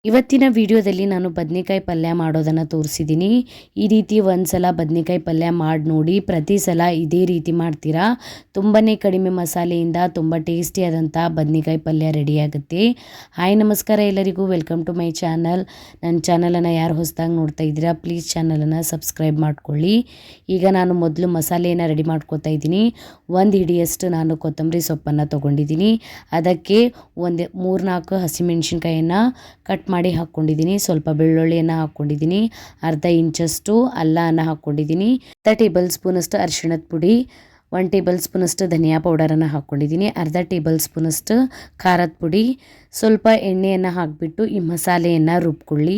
ಇವತ್ತಿನ ವಿಡಿಯೋದಲ್ಲಿ ನಾನು ಬದನೆಕಾಯಿ ಪಲ್ಯ ಮಾಡೋದನ್ನು ತೋರಿಸಿದ್ದೀನಿ. ಈ ರೀತಿ ಒಂದ್ಸಲ ಬದನೆಕಾಯಿ ಪಲ್ಯ ಮಾಡಿ ನೋಡಿ. ಪ್ರತಿ ಸಲ ಇದೇ ರೀತಿ ಮಾಡ್ತೀರಾ, ತುಂಬಾ ಕಡಿಮೆ ಮಸಾಲೆಯಿಂದ ತುಂಬ ಟೇಸ್ಟಿಯಾದಂಥ ಬದನೆಕಾಯಿ ಪಲ್ಯ ರೆಡಿಯಾಗುತ್ತೆ. ಹಾಯ್ ನಮಸ್ಕಾರ ಎಲ್ಲರಿಗೂ, ವೆಲ್ಕಮ್ ಟು ಮೈ ಚಾನಲ್. ನನ್ನ ಚಾನಲನ್ನು ಯಾರು ಹೊಸದಾಗಿ ನೋಡ್ತಾ ಇದ್ದೀರಾ ಪ್ಲೀಸ್ ಚಾನಲನ್ನು ಸಬ್ಸ್ಕ್ರೈಬ್ ಮಾಡ್ಕೊಳ್ಳಿ. ಈಗ ನಾನು ಮೊದಲು ಮಸಾಲೆಯನ್ನು ರೆಡಿ ಮಾಡ್ಕೊತಾ ಇದ್ದೀನಿ. 1 ಹಿಡಿಯಷ್ಟು ನಾನು ಕೊತ್ತಂಬರಿ ಸೊಪ್ಪನ್ನು ತೊಗೊಂಡಿದ್ದೀನಿ. ಅದಕ್ಕೆ 3-4 ಹಸಿಮೆಣಸಿನ್ಕಾಯನ್ನು ಕಟ್ ಮಾಡಿ ಹಾಕ್ಕೊಂಡಿದ್ದೀನಿ. ಸ್ವಲ್ಪ ಬೆಳ್ಳುಳ್ಳಿಯನ್ನು ಹಾಕ್ಕೊಂಡಿದ್ದೀನಿ. ಅರ್ಧ ಇಂಚಷ್ಟು ಅಲ್ಲವನ್ನು ಹಾಕ್ಕೊಂಡಿದ್ದೀನಿ. 1 ಟೇಬಲ್ ಸ್ಪೂನಷ್ಟು ಅರಿಶಿಣದ ಪುಡಿ, 1 ಟೇಬಲ್ ಸ್ಪೂನಷ್ಟು ಧನಿಯಾ ಪೌಡರನ್ನು ಹಾಕ್ಕೊಂಡಿದ್ದೀನಿ. ಅರ್ಧ ಟೇಬಲ್ ಸ್ಪೂನಷ್ಟು ಖಾರದ ಪುಡಿ, ಸ್ವಲ್ಪ ಎಣ್ಣೆಯನ್ನು ಹಾಕಿಬಿಟ್ಟು ಈ ಮಸಾಲೆಯನ್ನು ರುಬ್ಕೊಳ್ಳಿ.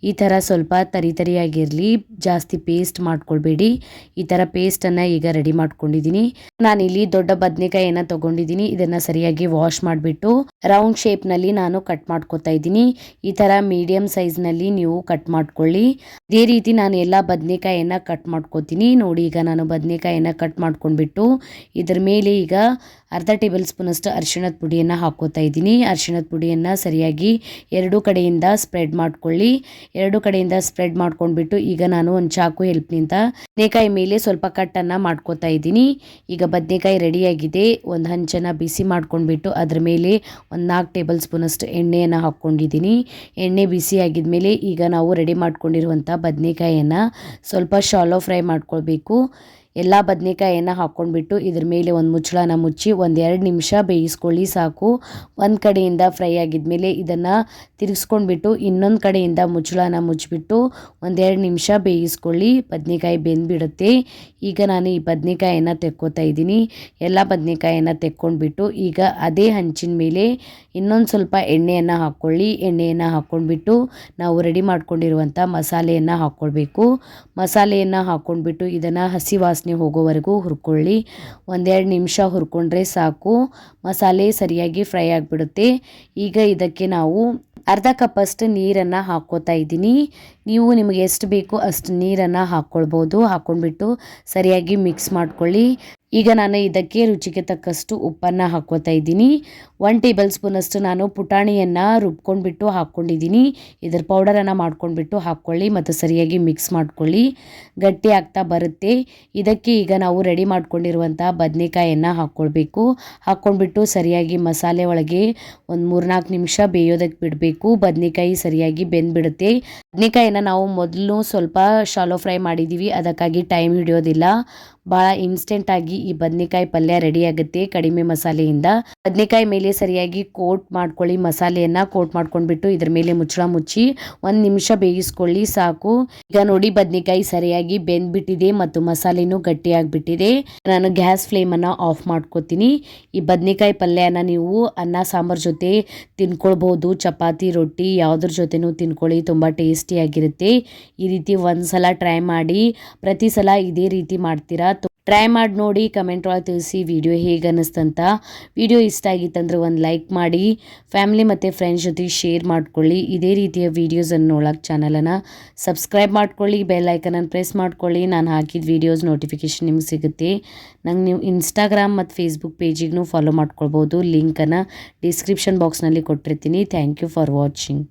ಈ ಥರ ಸ್ವಲ್ಪ ತರಿಯಾಗಿರಲಿ, ಜಾಸ್ತಿ ಪೇಸ್ಟ್ ಮಾಡ್ಕೊಳ್ಬೇಡಿ. ಈ ಥರ ಪೇಸ್ಟನ್ನು ಈಗ ರೆಡಿ ಮಾಡ್ಕೊಂಡಿದ್ದೀನಿ. ನಾನಿಲ್ಲಿ ದೊಡ್ಡ ಬದನೆಕಾಯಿಯನ್ನು ತೊಗೊಂಡಿದ್ದೀನಿ. ಇದನ್ನು ಸರಿಯಾಗಿ ವಾಶ್ ಮಾಡಿಬಿಟ್ಟು ರೌಂಡ್ ಶೇಪ್ನಲ್ಲಿ ನಾನು ಕಟ್ ಮಾಡ್ಕೊತಾ ಇದ್ದೀನಿ. ಈ ಥರ ಮೀಡಿಯಮ್ ಸೈಜ್ನಲ್ಲಿ ನೀವು ಕಟ್ ಮಾಡ್ಕೊಳ್ಳಿ. ಇದೇ ರೀತಿ ನಾನು ಎಲ್ಲ ಬದನೆಕಾಯಿಯನ್ನು ಕಟ್ ಮಾಡ್ಕೊತೀನಿ. ನೋಡಿ, ಈಗ ನಾನು ಬದನೆಕಾಯಿಯನ್ನು ಕಟ್ ಮಾಡ್ಕೊಂಡ್ಬಿಟ್ಟು ಇದರ ಮೇಲೆ ಈಗ ಅರ್ಧ ಟೇಬಲ್ ಸ್ಪೂನಷ್ಟು ಅರಿಶಿಣದ ಪುಡಿಯನ್ನು ಹಾಕ್ಕೋತಾ ಇದ್ದೀನಿ. ಅರಿಶಿಣದ ಪುಡಿಯನ್ನು ಸರಿಯಾಗಿ 2 ಕಡೆಯಿಂದ ಸ್ಪ್ರೆಡ್ ಮಾಡ್ಕೊಳ್ಳಿ. 2 ಕಡೆಯಿಂದ ಸ್ಪ್ರೆಡ್ ಮಾಡ್ಕೊಂಡ್ಬಿಟ್ಟು ಈಗ ನಾನು ಒಂದು ಚಾಕು ಹೆಲ್ಪ್ನಿಂದ ಬದನೆಕಾಯಿ ಮೇಲೆ ಸ್ವಲ್ಪ ಕಟ್ಟನ್ನು ಮಾಡ್ಕೋತಾ ಇದ್ದೀನಿ. ಈಗ ಬದನೆಕಾಯಿ ರೆಡಿಯಾಗಿದೆ. ಒಂದು ಹಂಚನ್ನು ಬಿಸಿ ಮಾಡ್ಕೊಂಡ್ಬಿಟ್ಟು ಅದರ ಮೇಲೆ ಒಂದು 4 ಟೇಬಲ್ ಸ್ಪೂನಷ್ಟು ಎಣ್ಣೆಯನ್ನು ಹಾಕ್ಕೊಂಡಿದ್ದೀನಿ. ಎಣ್ಣೆ ಬಿಸಿ ಆಗಿದ್ಮೇಲೆ ಈಗ ನಾವು ರೆಡಿ ಮಾಡ್ಕೊಂಡಿರುವಂಥ ಬದನೆಕಾಯಿಯನ್ನು ಸ್ವಲ್ಪ ಶಾಲೋ ಫ್ರೈ ಮಾಡ್ಕೊಳ್ಬೇಕು. ಎಲ್ಲ ಬದನೆಕಾಯಿಯನ್ನು ಹಾಕ್ಕೊಂಡ್ಬಿಟ್ಟು ಇದ್ರ ಮೇಲೆ ಒಂದು ಮುಚ್ಚಳನ ಮುಚ್ಚಿ 1-2 ನಿಮಿಷ ಬೇಯಿಸ್ಕೊಳ್ಳಿ ಸಾಕು. ಒಂದು ಕಡೆಯಿಂದ ಫ್ರೈ ಆಗಿದ್ಮೇಲೆ ಇದನ್ನು ತಿರುಗಿಸ್ಕೊಂಡ್ಬಿಟ್ಟು ಇನ್ನೊಂದು ಕಡೆಯಿಂದ ಮುಚ್ಚಳನ ಮುಚ್ಚಿಬಿಟ್ಟು 1-2 ನಿಮಿಷ ಬೇಯಿಸ್ಕೊಳ್ಳಿ. ಬದನೆಕಾಯಿ ಬೆಂದ್ಬಿಡುತ್ತೆ. ಈಗ ನಾನು ಈ ಬದನೆಕಾಯಿಯನ್ನು ತೆಕ್ಕೋತಾ ಇದ್ದೀನಿ. ಎಲ್ಲ ಬದನೆಕಾಯಿಯನ್ನು ತೆಕ್ಕೊಂಡ್ಬಿಟ್ಟು ಈಗ ಅದೇ ಹಂಚಿನ ಮೇಲೆ ಇನ್ನೊಂದು ಸ್ವಲ್ಪ ಎಣ್ಣೆಯನ್ನು ಹಾಕ್ಕೊಳ್ಳಿ. ಎಣ್ಣೆಯನ್ನು ಹಾಕ್ಕೊಂಡ್ಬಿಟ್ಟು ನಾವು ರೆಡಿ ಮಾಡ್ಕೊಂಡಿರುವಂಥ ಮಸಾಲೆಯನ್ನು ಹಾಕ್ಕೊಳ್ಬೇಕು. ಮಸಾಲೆಯನ್ನು ಹಾಕ್ಕೊಂಡ್ಬಿಟ್ಟು ಇದನ್ನು ಹಸಿ ವಾಸನೆ ಹೋಗೋವರೆಗೂ ಹುರ್ಕೊಳ್ಳಿ. 1-2 ನಿಮಿಷ ಹುರ್ಕೊಂಡ್ರೆ ಸಾಕು, ಮಸಾಲೆ ಸರಿಯಾಗಿ ಫ್ರೈ ಆಗಿಬಿಡುತ್ತೆ. ಈಗ ಇದಕ್ಕೆ ನಾವು ಅರ್ಧ ಕಪ್ಪಷ್ಟು ನೀರನ್ನು ಹಾಕ್ಕೋತಾ ಇದ್ದೀನಿ. ನೀವು ನಿಮಗೆ ಎಷ್ಟು ಬೇಕು ಅಷ್ಟು ನೀರನ್ನು ಹಾಕ್ಕೊಳ್ಬೋದು. ಹಾಕ್ಕೊಂಡ್ಬಿಟ್ಟು ಸರಿಯಾಗಿ ಮಿಕ್ಸ್ ಮಾಡ್ಕೊಳ್ಳಿ. ಈಗ ನಾನು ಇದಕ್ಕೆ ರುಚಿಗೆ ತಕ್ಕಷ್ಟು ಉಪ್ಪನ್ನು ಹಾಕ್ಕೋತಾ ಇದ್ದೀನಿ. 1 ಟೇಬಲ್ ಸ್ಪೂನಷ್ಟು ನಾನು ಪುಟಾಣಿಯನ್ನು ರುಬ್ಕೊಂಡ್ಬಿಟ್ಟು ಹಾಕ್ಕೊಂಡಿದ್ದೀನಿ. ಇದರ ಪೌಡರನ್ನು ಮಾಡ್ಕೊಂಡ್ಬಿಟ್ಟು ಹಾಕ್ಕೊಳ್ಳಿ ಮತ್ತು ಸರಿಯಾಗಿ ಮಿಕ್ಸ್ ಮಾಡ್ಕೊಳ್ಳಿ. ಗಟ್ಟಿ ಆಗ್ತಾ ಬರುತ್ತೆ. ಇದಕ್ಕೆ ಈಗ ನಾವು ರೆಡಿ ಮಾಡ್ಕೊಂಡಿರುವಂಥ ಬದನೆಕಾಯನ್ನು ಹಾಕ್ಕೊಳ್ಬೇಕು. ಹಾಕ್ಕೊಂಡ್ಬಿಟ್ಟು ಸರಿಯಾಗಿ ಮಸಾಲೆ ಒಳಗೆ ಒಂದು 3-4 ನಿಮಿಷ ಬೇಯೋದಕ್ಕೆ ಬಿಡಬೇಕು. ಬದನೆಕಾಯಿ ಸರಿಯಾಗಿ ಬೆಂದ್ಬಿಡುತ್ತೆ. ಬದನೆಕಾಯಿನ ನಾವು ಮೊದಲು ಸ್ವಲ್ಪ ಶಾಲೋ ಫ್ರೈ ಮಾಡಿದ್ದೀವಿ, ಅದಕ್ಕಾಗಿ ಟೈಮ್ ಹಿಡಿಯೋದಿಲ್ಲ. ಭಾಳ ಇನ್ಸ್ಟೆಂಟಾಗಿ ಈ ಬದನೆಕಾಯಿ ಪಲ್ಯ ರೆಡಿ ಆಗುತ್ತೆ ಕಡಿಮೆ ಮಸಾಲೆಯಿಂದ. ಬದನೆಕಾಯಿ ಮೇಲೆ ಸರಿಯಾಗಿ ಕೋಟ್ ಮಾಡ್ಕೊಳ್ಳಿ. ಮಸಾಲೆಯನ್ನು ಕೋಟ್ ಮಾಡ್ಕೊಂಡ್ಬಿಟ್ಟು ಇದ್ರ ಮೇಲೆ ಮುಚ್ಚಳ ಮುಚ್ಚಿ 1 ನಿಮಿಷ ಬೇಯಿಸ್ಕೊಳ್ಳಿ ಸಾಕು. ಈಗ ನೋಡಿ, ಬದನೆಕಾಯಿ ಸರಿಯಾಗಿ ಬೆಂದ್ಬಿಟ್ಟಿದೆ ಮತ್ತು ಮಸಾಲೆನೂ ಗಟ್ಟಿಯಾಗಿಬಿಟ್ಟಿದೆ. ನಾನು ಗ್ಯಾಸ್ ಫ್ಲೇಮನ್ನು ಆಫ್ ಮಾಡ್ಕೋತೀನಿ. ಈ ಬದನೆಕಾಯಿ ಪಲ್ಯನ ನೀವು ಅನ್ನ ಸಾಂಬಾರ್ ಜೊತೆ ತಿನ್ಕೊಳ್ಬೋದು, ಚಪಾತಿ ರೊಟ್ಟಿ ಯಾವುದ್ರ ಜೊತೆನೂ ತಿನ್ಕೊಳ್ಳಿ, ತುಂಬ ಟೇಸ್ಟಿಯಾಗಿರುತ್ತೆ. ಈ ರೀತಿ ಒಂದ್ಸಲ ಟ್ರೈ ಮಾಡಿ. ಪ್ರತಿ ಸಲ ಇದೇ ರೀತಿ ಮಾಡ್ತೀರಾ? ಟ್ರೈ ಮಾಡಿ ನೋಡಿ, ಕಮೆಂಟ್ ಒಳಗೆ ತಿಳಿಸಿ ವಿಡಿಯೋ ಹೇಗೆ ಅನ್ನಿಸ್ತಂತ. ವಿಡಿಯೋ ಇಷ್ಟ ಆಗಿತ್ತಂದ್ರೆ ಒಂದು ಲೈಕ್ ಮಾಡಿ, ಫ್ಯಾಮಿಲಿ ಮತ್ತು ಫ್ರೆಂಡ್ಸ್ ಜೊತೆ ಶೇರ್ ಮಾಡ್ಕೊಳ್ಳಿ. ಇದೇ ರೀತಿಯ ವೀಡಿಯೋಸನ್ನು ನೋಡೋಕ್ಕೆ ಚಾನಲನ್ನು ಸಬ್ಸ್ಕ್ರೈಬ್ ಮಾಡ್ಕೊಳ್ಳಿ. ಬೆಲ್ ಐಕನನ್ನು ಪ್ರೆಸ್ ಮಾಡ್ಕೊಳ್ಳಿ. ನಾನು ಹಾಕಿದ ವೀಡಿಯೋಸ್ ನೋಟಿಫಿಕೇಷನ್ ನಿಮ್ಗೆ ಸಿಗುತ್ತೆ. ನಂಗೆ ನೀವು ಇನ್ಸ್ಟಾಗ್ರಾಮ್ ಮತ್ತು ಫೇಸ್ಬುಕ್ ಪೇಜಿಗೂ ಫಾಲೋ ಮಾಡ್ಕೊಳ್ಬೋದು. ಲಿಂಕನ್ನು ಡಿಸ್ಕ್ರಿಪ್ಷನ್ ಬಾಕ್ಸ್ನಲ್ಲಿ ಕೊಟ್ಟಿರ್ತೀನಿ. Thank you for watching.